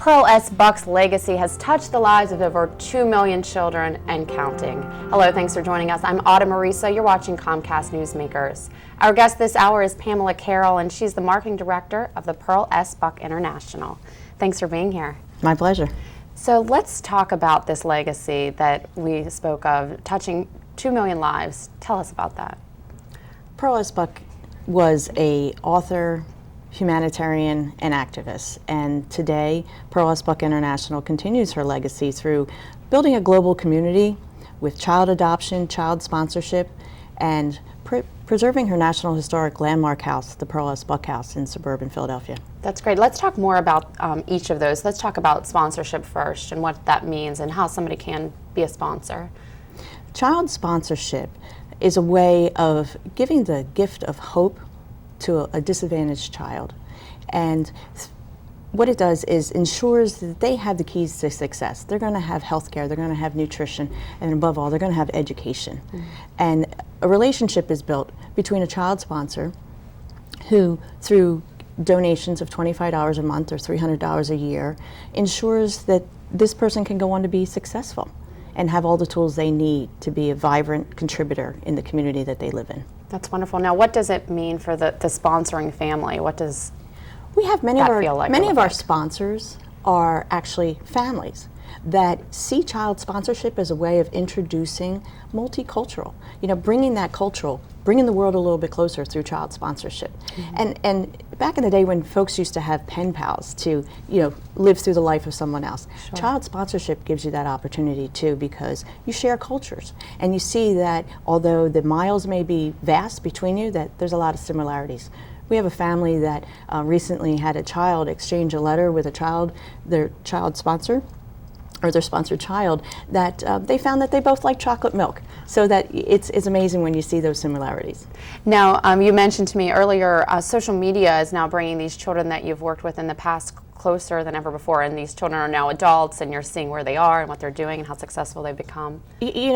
Pearl S. Buck's legacy has touched the lives of over 2 million children and counting. Hello, thanks for joining us. I'm Autumn Marisa. You're watching Comcast Newsmakers. Our guest this hour is Pamela Carroll, and she's the marketing director of the Pearl S. Buck International. Thanks for being here. My pleasure. So let's talk about this legacy that we spoke of, touching 2 million lives. Tell us about that. Pearl S. Buck was an author, humanitarian, and activist. And today, Pearl S. Buck International continues her legacy through building a global community with child adoption, child sponsorship, and preserving her National Historic Landmark house, the Pearl S. Buck House in suburban Philadelphia. That's great. Let's talk more about each of those. Let's talk about sponsorship first and what that means and how somebody can be a sponsor. Child sponsorship is a way of giving the gift of hope to a disadvantaged child. And what it does is ensures that they have the keys to success. They're going to have health care, they're going to have nutrition, and above all, they're going to have education. Mm-hmm. And a relationship is built between a child sponsor who, through donations of $25 a month or $300 a year, ensures that this person can go on to be successful and have all the tools they need to be a vibrant contributor in the community that they live in. That's wonderful. Now, what does it mean for the sponsoring family? What does we have many that of our feel like many of our sponsors are actually families that see child sponsorship as a way of introducing multicultural, bringing the world a little bit closer through child sponsorship. Mm-hmm. And back in the day when folks used to have pen pals to, live through the life of someone else, sure. Child sponsorship gives you that opportunity too, because you share cultures and you see that although the miles may be vast between you, that there's a lot of similarities. We have a family that recently had a child exchange a letter with their child sponsor, or their sponsored child, that they found that they both like chocolate milk. So that it's amazing when you see those similarities. Now, you mentioned to me earlier, social media is now bringing these children that you've worked with in the past closer than ever before, and these children are now adults, and you're seeing where they are and what they're doing and how successful they've become.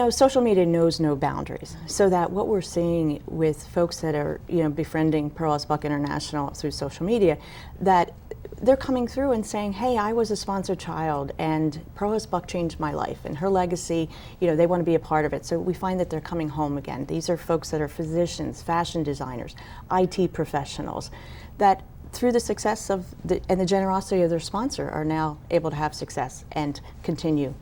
Social media knows no boundaries, so that what we're seeing with folks that are, befriending Pearl S. Buck International through social media, that they're coming through and saying, hey, I was a sponsored child and Pearl S. Buck changed my life, and her legacy, they want to be a part of it. So we find that they're coming home again. These are folks that are physicians, fashion designers, IT professionals, that through the success of and the generosity of their sponsor are now able to have success and continue.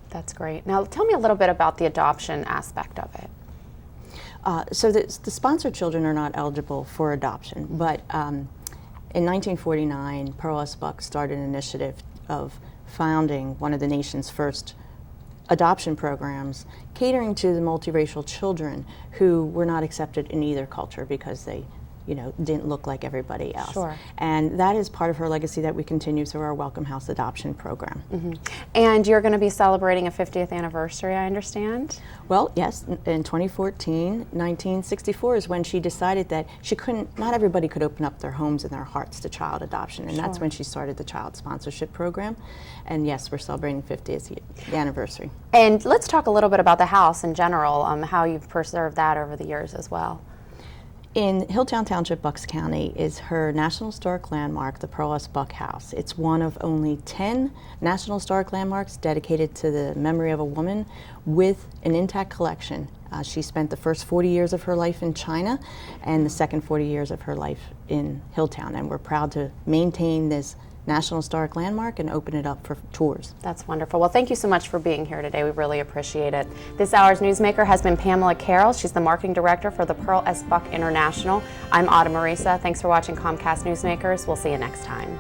That's great. Now tell me a little bit about the adoption aspect of it. So the sponsored children are not eligible for adoption, but in 1949, Pearl S. Buck started an initiative of founding one of the nation's first adoption programs, catering to the multiracial children who were not accepted in either culture because they didn't look like everybody else. Sure. And that is part of her legacy that we continue through our Welcome House adoption program. Mm-hmm. And you're going to be celebrating a 50th anniversary, I understand? Well, yes. In 2014, 1964 is when she decided that not everybody could open up their homes and their hearts to child adoption. And that's when she started the child sponsorship program. And yes, we're celebrating 50th anniversary. And let's talk a little bit about the house in general, how you've preserved that over the years as well. In Hilltown Township, Bucks County, is her National Historic Landmark, the Pearl S. Buck House. It's one of only 10 National Historic Landmarks dedicated to the memory of a woman with an intact collection. She spent the first 40 years of her life in China and the second 40 years of her life in Hilltown, and we're proud to maintain this National Historic Landmark and open it up for tours. That's wonderful. Well, thank you so much for being here today. We really appreciate it. This hour's newsmaker has been Pamela Carroll. She's the marketing director for the Pearl S. Buck International. I'm Autumn Marisa. Thanks for watching Comcast Newsmakers. We'll see you next time.